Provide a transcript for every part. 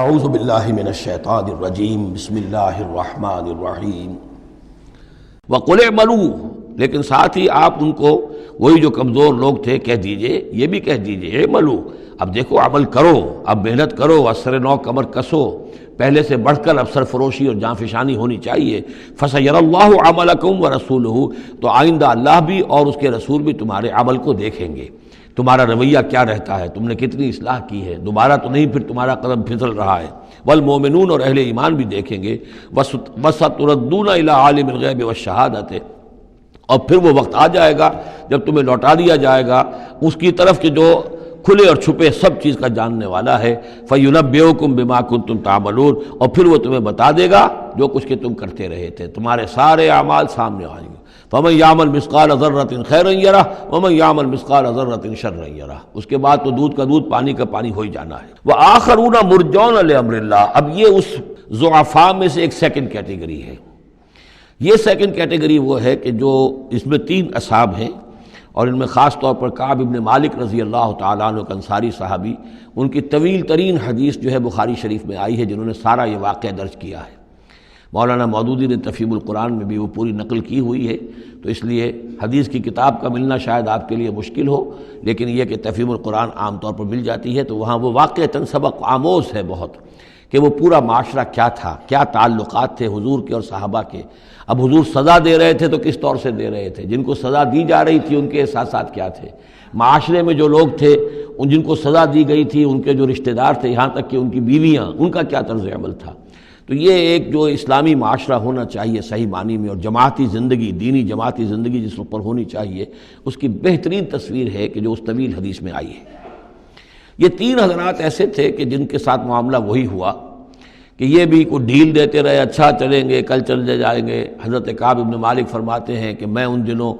اعوذ باللہ من الشیطان الرجیم بسم اللہ الرحمن الرحیم وقل اعملوا، لیکن ساتھ ہی آپ ان کو وہی جو کمزور لوگ تھے کہہ دیجئے، یہ بھی کہہ دیجئے اعملوا، اب دیکھو عمل کرو، اب محنت کرو، اثر نو کمر کسو، پہلے سے بڑھ کر اب سرفروشی اور جانفشانی ہونی چاہیے۔ فَسَيَرَى اللَّهُ عَمَلَكُمْ وَرَسُولُهُ، تو آئندہ اللہ بھی اور اس کے رسول بھی تمہارے عمل کو دیکھیں گے، تمہارا رویہ کیا رہتا ہے، تم نے کتنی اصلاح کی ہے، دوبارہ تو نہیں پھر تمہارا قدم پھسل رہا ہے۔ والمومنون، اور اہل ایمان بھی دیکھیں گے۔ وَسَتُرَدُّونَ إِلَىٰ عَالِمِ الْغَيْبِ وَالشَّهَادَةِ، اور پھر وہ وقت آ جائے گا جب تمہیں لوٹا دیا جائے گا اس کی طرف کہ جو کھلے اور چھپے سب چیز کا جاننے والا ہے۔ فَيُنَبِّئُكُم بِمَا كُنتُمْ تَعْمَلُونَ، اور پھر وہ تمہیں بتا دے گا جو کچھ کہ تم کرتے رہے تھے، تمہارے سارے اعمال سامنے آئیں گے۔ فَمَن يَعْمَلْ مِثْقَالَ ذَرَّةٍ خَيْرًا يَرَهُ وَمَن يَعْمَلْ مِثْقَالَ ذَرَّةٍ شَرًّا يَرَهُ۔ اس کے بعد تو دودھ کا دودھ پانی کا پانی ہو ہی جانا ہے۔ وَآخَرُونَ مُرْجَوْنَ لِأَمْرِ اللَّهِ، اب یہ اس ضعفاء میں سے ایک سیکنڈ کیٹیگری ہے۔ یہ سیکنڈ کیٹیگری وہ ہے کہ جو اس میں 3 اصحاب ہیں، اور ان میں خاص طور پر کعب بن مالک رضی اللہ تعالیٰ عنہ، انصاری صحابی، ان کی طویل ترین حدیث جو ہے بخاری شریف میں آئی ہے، جنہوں نے سارا یہ واقعہ درج کیا ہے۔ مولانا مودودی نے تفہیم القرآن میں بھی وہ پوری نقل کی ہوئی ہے، تو اس لیے حدیث کی کتاب کا ملنا شاید آپ کے لیے مشکل ہو، لیکن یہ کہ تفہیم القرآن عام طور پر مل جاتی ہے، تو وہاں وہ واقعتاً سبق آموز ہے بہت، کہ وہ پورا معاشرہ کیا تھا، کیا تعلقات تھے حضور کے اور صحابہ کے۔ اب حضور سزا دے رہے تھے تو کس طور سے دے رہے تھے، جن کو سزا دی جا رہی تھی ان کے احساسات کیا تھے، معاشرے میں جو لوگ تھے جن کو سزا دی گئی تھی ان کے جو رشتہ دار تھے، یہاں تک کہ ان کی بیویاں، ان کا کیا طرز عمل تھا۔ تو یہ ایک جو اسلامی معاشرہ ہونا چاہیے صحیح معنی میں، اور جماعتی زندگی، دینی جماعتی زندگی جس پر ہونی چاہیے، اس کی بہترین تصویر ہے کہ جو اس طویل حدیث میں آئی ہے۔ یہ 3 حضرات ایسے تھے کہ جن کے ساتھ معاملہ وہی ہوا کہ یہ بھی کوئی ڈھیل دیتے رہے، اچھا چلیں گے، کل چلے جائیں گے۔ حضرت کعب بن مالک فرماتے ہیں کہ میں ان دنوں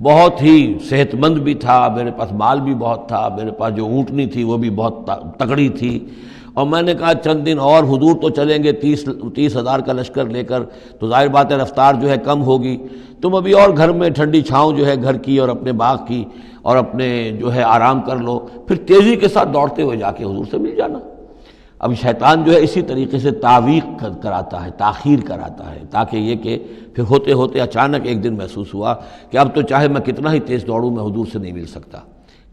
بہت ہی صحت مند بھی تھا، میرے پاس مال بھی بہت تھا، میرے پاس جو اونٹنی تھی وہ بھی بہت تگڑی تھی، اور میں نے کہا چند دن اور حضور تو چلیں گے 30,000 کا لشکر لے کر، تو ظاہر بات ہے رفتار جو ہے کم ہوگی، تم ابھی اور گھر میں ٹھنڈی چھاؤں جو ہے گھر کی اور اپنے باغ کی اور اپنے جو ہے آرام کر لو، پھر تیزی کے ساتھ دوڑتے ہوئے جا کے حضور سے مل جانا۔ اب شیطان جو ہے اسی طریقے سے تعویق کراتا ہے، تاخیر کراتا ہے، تاکہ یہ کہ پھر ہوتے ہوتے اچانک ایک دن محسوس ہوا کہ اب تو چاہے میں کتنا ہی تیز دوڑوں میں حضور سے نہیں مل سکتا،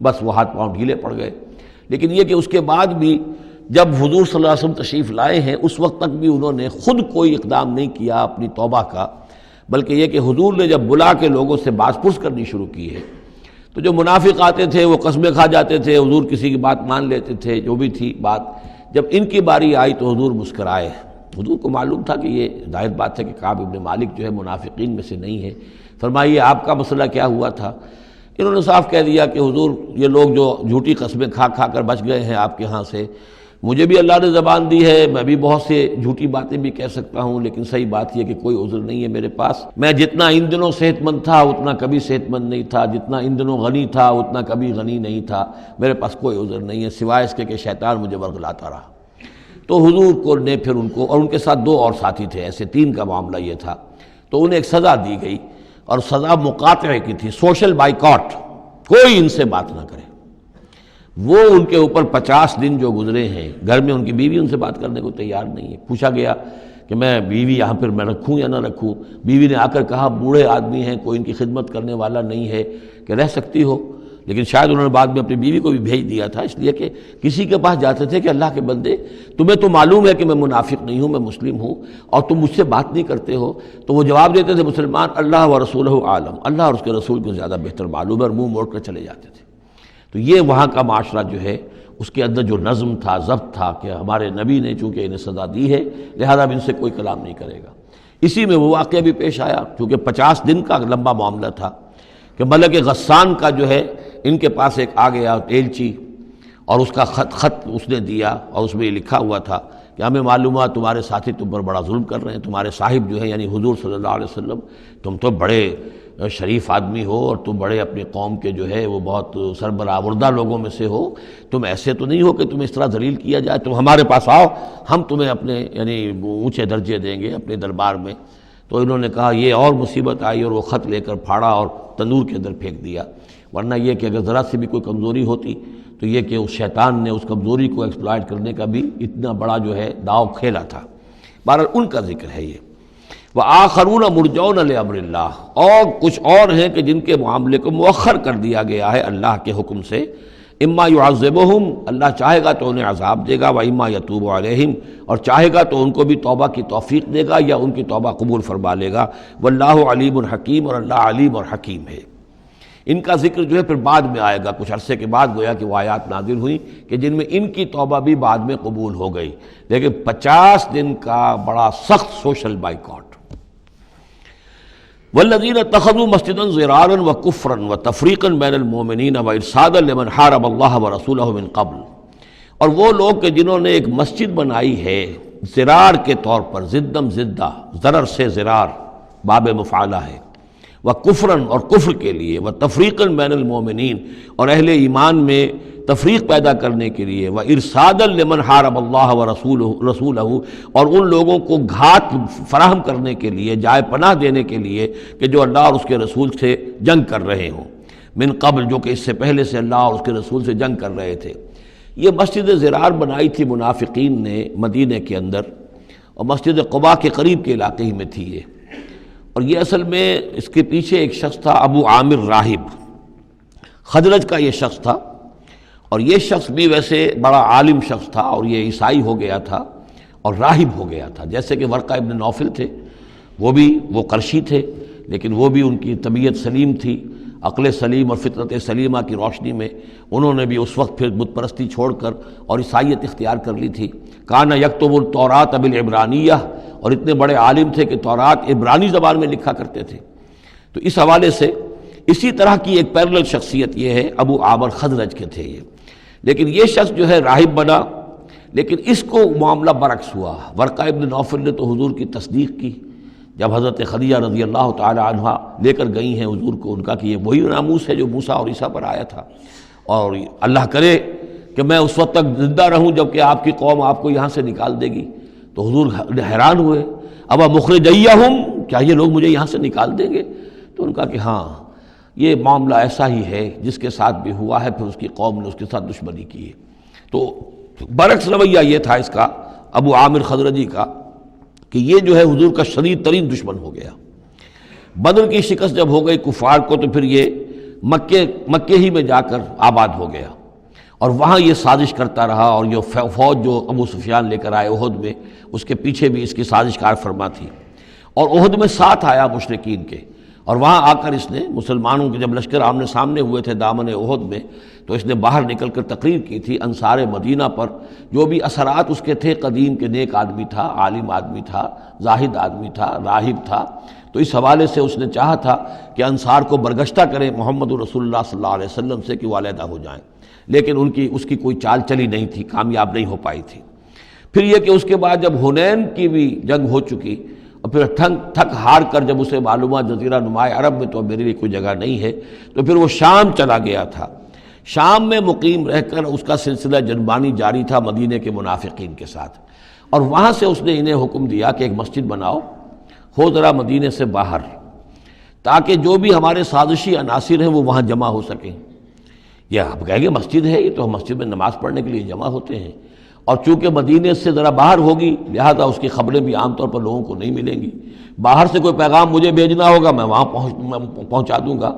بس وہ ہاتھ پاؤں ڈھیلے پڑ گئے۔ لیکن یہ کہ اس کے بعد بھی جب حضور صلی اللہ علیہ وسلم تشریف لائے ہیں اس وقت تک بھی انہوں نے خود کوئی اقدام نہیں کیا اپنی توبہ کا، بلکہ یہ کہ حضور نے جب بلا کے لوگوں سے باز پرس کرنی شروع کی ہے، تو جو منافق آتے تھے وہ قسمیں کھا جاتے تھے، حضور کسی کی بات مان لیتے تھے، جو بھی تھی بات، جب ان کی باری آئی تو حضور مسکرائے۔ حضور کو معلوم تھا کہ یہ ظاہر بات ہے کہ کعب بن مالک جو ہے منافقین میں سے نہیں ہے۔ فرمائیے آپ کا مسئلہ کیا ہوا تھا؟ انہوں نے صاف کہہ دیا کہ حضور یہ لوگ جو جھوٹی قسمیں کھا کھا کر بچ گئے ہیں آپ کے ہاں سے، مجھے بھی اللہ نے زبان دی ہے، میں بھی بہت سے جھوٹی باتیں بھی کہہ سکتا ہوں، لیکن صحیح بات یہ کہ کوئی عذر نہیں ہے میرے پاس۔ میں جتنا ان دنوں صحت مند تھا اتنا کبھی صحت مند نہیں تھا، جتنا ان دنوں غنی تھا اتنا کبھی غنی نہیں تھا، میرے پاس کوئی عذر نہیں ہے سوائے اس کے کہ شیطان مجھے ورغلاتا رہا۔ تو حضور کو نے پھر ان کو، اور ان کے ساتھ 2 اور ساتھی تھے، ایسے 3 کا معاملہ یہ تھا، تو انہیں ایک سزا دی گئی، اور سزا مقاطعے کی تھی، سوشل بائیکاٹ، کوئی ان سے بات نہ کرے۔ وہ ان کے اوپر 50 دن جو گزرے ہیں، گھر میں ان کی بیوی ان سے بات کرنے کو تیار نہیں ہے۔ پوچھا گیا کہ میں بیوی یہاں پھر میں رکھوں یا نہ رکھوں، بیوی نے آ کر کہا بوڑھے آدمی ہیں، کوئی ان کی خدمت کرنے والا نہیں ہے کہ رہ سکتی ہو، لیکن شاید انہوں نے بعد میں اپنی بیوی کو بھی بھیج دیا تھا، اس لیے کہ کسی کے پاس جاتے تھے کہ اللہ کے بندے تمہیں تو معلوم ہے کہ میں منافق نہیں ہوں، میں مسلم ہوں، اور تم مجھ سے بات نہیں کرتے ہو، تو وہ جواب دیتے تھے مسلمان اللہ و رسولہ عالم، اللہ اور اس کے رسول کو زیادہ بہتر معلوم ہے، اور منہ موڑ کر چلے جاتے تھے۔ تو یہ وہاں کا معاشرہ جو ہے اس کے اندر جو نظم تھا، ضبط تھا کہ ہمارے نبی نے چونکہ انہیں سزا دی ہے لہذا اب ان سے کوئی کلام نہیں کرے گا۔ اسی میں وہ واقعہ بھی پیش آیا، چونکہ 50 دن کا لمبا معاملہ تھا، کہ ملک غسان کا جو ہے ان کے پاس ایک آ گیا ایلچی، اور اس کا خط اس نے دیا، اور اس میں یہ لکھا ہوا تھا کہ ہمیں معلوم ہوا تمہارے ساتھی تم پر بڑا ظلم کر رہے ہیں، تمہارے صاحب جو ہے یعنی حضور صلی اللہ علیہ وسلم، تم تو بڑے شریف آدمی ہو اور تم بڑے اپنی قوم کے جو ہے وہ بہت سربراہ لوگوں میں سے ہو، تم ایسے تو نہیں ہو کہ تم اس طرح ذلیل کیا جائے، تم ہمارے پاس آؤ، ہم تمہیں اپنے یعنی اونچے درجے دیں گے اپنے دربار میں۔ تو انہوں نے کہا یہ اور مصیبت آئی، اور وہ خط لے کر پھاڑا اور تندور کے اندر پھینک دیا، ورنہ یہ کہ اگر ذرا سی بھی کوئی کمزوری ہوتی تو یہ کہ اس شیطان نے اس کمزوری کو ایکسپلائٹ کرنے کا بھی اتنا بڑا جو ہے داؤ کھیلا تھا۔ بہرحال ان کا ذکر ہے یہ۔ وآخرون مرجون لامر اللہ، اور کچھ اور ہیں کہ جن کے معاملے کو مؤخر کر دیا گیا ہے اللہ کے حکم سے۔ اما یعذبہم، اللہ چاہے گا تو انہیں عذاب دے گا، و اما یتوب علیہم، اور چاہے گا تو ان کو بھی توبہ کی توفیق دے گا یا ان کی توبہ قبول فرما لے گا۔ واللہ علیم حکیم، اور اللہ علیم اور حکیم ہے۔ ان کا ذکر جو ہے پھر بعد میں آئے گا، کچھ عرصے کے بعد گویا کہ وہ آیات نازل ہوئیں کہ جن میں ان کی توبہ بھی بعد میں قبول ہو گئی، لیکن 50 دن کا بڑا سخت سوشل بائیکاٹ۔ والذین اتخذوا مسجدا ضرارا وکفرا وتفریقا بین المؤمنین وارصادا لمن حارب اللہ ورسولہ من قبل، اور وہ لوگ کہ جنہوں نے ایک مسجد بنائی ہے ضرار کے طور پر، ضدم ضدہ، ضرر سے ضرار باب مفعلہ ہے، وکفرا اور کفر کے لیے، وتفریقا بین المؤمنین اور اہل ایمان میں تفریق پیدا کرنے کے لیے، وارصادا لمن حارب اللہ ورسولہ اور ان لوگوں کو گھات فراہم کرنے کے لیے، جائے پناہ دینے کے لیے کہ جو اللہ اور اس کے رسول سے جنگ کر رہے ہوں، من قبل، جو کہ اس سے پہلے سے اللہ اور اس کے رسول سے جنگ کر رہے تھے۔ یہ مسجد ضرار بنائی تھی منافقین نے مدینہ کے اندر، اور مسجد قباء کے قریب کے علاقے ہی میں تھی یہ، اور یہ اصل میں اس کے پیچھے ایک شخص تھا ابو عامر راہب، خزرج کا یہ شخص تھا، اور یہ شخص بھی ویسے بڑا عالم شخص تھا، اور یہ عیسائی ہو گیا تھا اور راہب ہو گیا تھا، جیسے کہ ورقہ ابن نوفل تھے، وہ قرشی تھے، لیکن وہ بھی ان کی طبیعت سلیم تھی، عقل سلیم اور فطرت سلیمہ کی روشنی میں انہوں نے بھی اس وقت پھر بت پرستی چھوڑ کر اور عیسائیت اختیار کر لی تھی۔ کان یکتب التوراۃ بالعبرانیہ، اور اتنے بڑے عالم تھے کہ تورات عبرانی زبان میں لکھا کرتے تھے۔ تو اس حوالے سے اسی طرح کی ایک پیرلل شخصیت یہ ہے، ابو عامر خزرج کے تھے یہ، لیکن یہ شخص جو ہے راہب بنا، لیکن اس کو معاملہ برعکس ہوا۔ ورقہ ابن نوفل نے تو حضور کی تصدیق کی، جب حضرت خدیجہ رضی اللہ تعالی عنہا لے کر گئی ہیں حضور کو، ان کا کہ یہ وہی ناموس ہے جو موسیٰ اور عیسیٰ پر آیا تھا، اور اللہ کرے کہ میں اس وقت تک زندہ رہوں جب کہ آپ کی قوم آپ کو یہاں سے نکال دے گی۔ تو حضور حیران ہوئے، اب مخرجیہم، کیا یہ لوگ مجھے یہاں سے نکال دیں گے؟ تو ان کا کہ ہاں یہ معاملہ ایسا ہی ہے، جس کے ساتھ بھی ہوا ہے پھر اس کی قوم نے اس کے ساتھ دشمنی کی ہے۔ تو برعکس رویہ یہ تھا اس کا، ابو عامر خزرجی کا، کہ یہ جو ہے حضور کا شدید ترین دشمن ہو گیا۔ بدر کی شکست جب ہو گئی کفار کو، تو پھر یہ مکے ہی میں جا کر آباد ہو گیا، اور وہاں یہ سازش کرتا رہا، اور یہ فوج جو ابو سفیان لے کر آئے احد میں، اس کے پیچھے بھی اس کی سازش کار فرما تھی، اور احد میں ساتھ آیا مشرکین کے، اور وہاں آ کر اس نے مسلمانوں کے جب لشکر آمنے سامنے ہوئے تھے دامن احد میں، تو اس نے باہر نکل کر تقریر کی تھی انصار مدینہ پر، جو بھی اثرات اس کے تھے، قدیم کے نیک آدمی تھا، عالم آدمی تھا، زاہد آدمی تھا، راہب تھا، تو اس حوالے سے اس نے چاہا تھا کہ انصار کو برگشتہ کریں محمد رسول اللہ صلی اللہ علیہ وسلم سے کہ وہ علیحدہ ہو جائیں، لیکن اس کی کوئی چال چلی نہیں تھی، کامیاب نہیں ہو پائی تھی۔ پھر یہ کہ اس کے بعد جب حنین کی بھی جنگ ہو چکی، اور پھر تھک ہار کر جب اسے معلوم ہوا جزیرہ نماء عرب میں تو میرے لیے کوئی جگہ نہیں ہے، تو پھر وہ شام چلا گیا تھا۔ شام میں مقیم رہ کر اس کا سلسلہ جنبانی جاری تھا مدینے کے منافقین کے ساتھ، اور وہاں سے اس نے انہیں حکم دیا کہ ایک مسجد بناؤ، ہو ذرا مدینے سے باہر، تاکہ جو بھی ہمارے سازشی عناصر ہیں وہ وہاں جمع ہو سکیں۔ یہ آپ کہیں گے مسجد ہے، یہ تو ہم مسجد میں نماز پڑھنے کے لیے جمع ہوتے ہیں، اور چونکہ مدینے سے ذرا باہر ہوگی لہذا اس کی خبریں بھی عام طور پر لوگوں کو نہیں ملیں گی، باہر سے کوئی پیغام مجھے بھیجنا ہوگا میں وہاں پہنچا دوں گا۔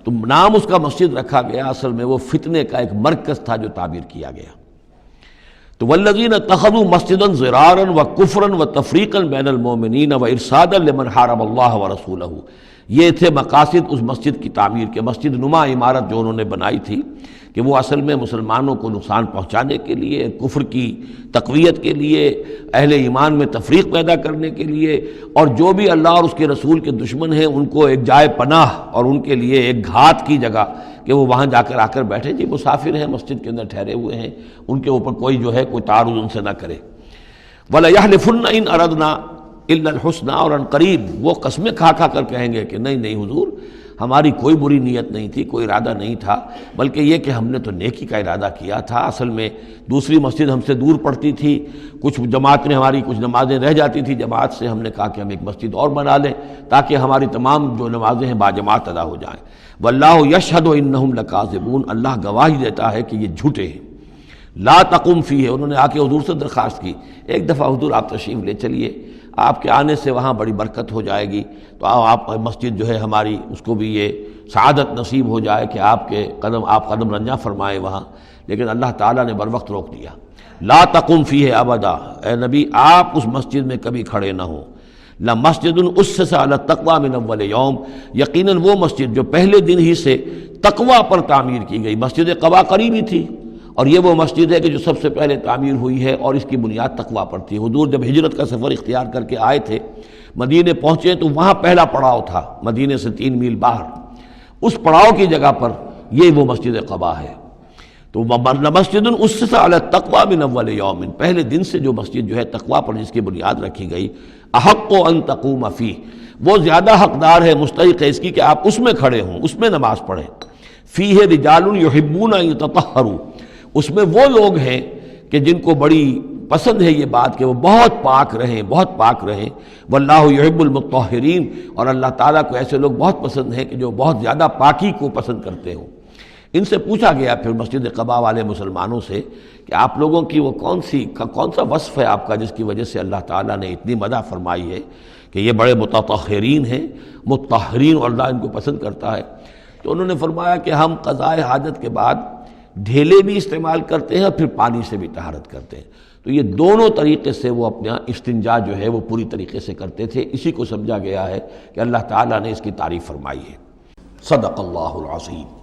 تو نام اس کا مسجد رکھا گیا، اصل میں وہ فتنے کا ایک مرکز تھا جو تعبیر کیا گیا۔ تو والذین اتخذوا مسجدا ضرارا وکفرا وتفریقا بین المؤمنین وارصادا لمن حارب اللہ ورسولہ، یہ تھے مقاصد اس مسجد کی تعمیر کے، مسجد نما عمارت جو انہوں نے بنائی تھی، کہ وہ اصل میں مسلمانوں کو نقصان پہنچانے کے لیے، کفر کی تقویت کے لیے، اہل ایمان میں تفریق پیدا کرنے کے لیے، اور جو بھی اللہ اور اس کے رسول کے دشمن ہیں ان کو ایک جائے پناہ اور ان کے لیے ایک گھات کی جگہ کہ وہ وہاں جا کر آ کر بیٹھے، جی مسافر ہیں، مسجد کے اندر ٹھہرے ہوئے ہیں، ان کے اوپر کوئی جو ہے کوئی تعارض ان سے نہ کرے۔ وَلَيَحْلِفُنَّ إِنْ أَرَدْنَا إِلَّا الْحُسْنَى، اور ان قریب وہ قسمیں کھا کھا کر کہیں گے کہ نہیں نہیں حضور، ہماری کوئی بری نیت نہیں تھی، کوئی ارادہ نہیں تھا، بلکہ یہ کہ ہم نے تو نیکی کا ارادہ کیا تھا۔ اصل میں دوسری مسجد ہم سے دور پڑتی تھی، کچھ جماعت میں ہماری کچھ نمازیں رہ جاتی تھی جماعت سے، ہم نے کہا کہ ہم ایک مسجد اور بنا لیں تاکہ ہماری تمام جو نمازیں ہیں باجماعت ادا ہو جائیں۔ واللہ یشہد انہم لکاذبون، اللہ گواہی دیتا ہے کہ یہ جھوٹے ہیں۔ لا تقم فیہ، انہوں نے آ کے حضور سے درخواست کی، ایک دفعہ حضور آپ تشریف لے چلیے، آپ کے آنے سے وہاں بڑی برکت ہو جائے گی، تو آپ مسجد جو ہے ہماری اس کو بھی یہ سعادت نصیب ہو جائے کہ آپ قدم رنجاں فرمائیں وہاں۔ لیکن اللہ تعالیٰ نے بروقت روک دیا۔ لا تقم فیہ ابدا، اے نبی آپ اس مسجد میں کبھی کھڑے نہ ہوں۔ لمسجد اسس علی التقوی من اول یوم، یقیناً وہ مسجد جو پہلے دن ہی سے تقوی پر تعمیر کی گئی، مسجد قباء قریب ہی تھی، اور یہ وہ مسجد ہے کہ جو سب سے پہلے تعمیر ہوئی ہے اور اس کی بنیاد تقوی پر تھی۔ حضور جب ہجرت کا سفر اختیار کر کے آئے تھے، مدینے پہنچے تو وہاں پہلا پڑاؤ تھا، مدینے سے 3 میل باہر، اس پڑاؤ کی جگہ پر یہ وہ مسجد قباء ہے۔ تو مسجد اسس علی التقوی من اول یوم، پہلے دن سے جو مسجد جو ہے تقوی پر جس کی بنیاد رکھی گئی، احق ان تقوم فیہ، وہ زیادہ حقدار ہے، مستحق ہے اس کی کہ آپ اس میں کھڑے ہوں، اس میں نماز پڑھیں۔ فیہ رجال یحبون ان یتطہروا، اس میں وہ لوگ ہیں کہ جن کو بڑی پسند ہے یہ بات کہ وہ بہت پاک رہیں، بہت پاک رہیں۔ واللہ یحب المطہرین، اور اللہ تعالیٰ کو ایسے لوگ بہت پسند ہیں کہ جو بہت زیادہ پاکی کو پسند کرتے ہوں۔ ان سے پوچھا گیا پھر مسجد قباء والے مسلمانوں سے کہ آپ لوگوں کی وہ کون سا وصف ہے آپ کا جس کی وجہ سے اللہ تعالیٰ نے اتنی مدح فرمائی ہے کہ یہ بڑے متطہرین ہیں، مطہرین، اور اللہ ان کو پسند کرتا ہے؟ تو انہوں نے فرمایا کہ ہم قضاء حاجت کے بعد ڈھیلے بھی استعمال کرتے ہیں اور پھر پانی سے بھی طہارت کرتے ہیں۔ تو یہ دونوں طریقے سے وہ اپنا استنجا جو ہے وہ پوری طریقے سے کرتے تھے، اسی کو سمجھا گیا ہے کہ اللہ تعالیٰ نے اس کی تعریف فرمائی ہے۔ صدق اللہ العظیم۔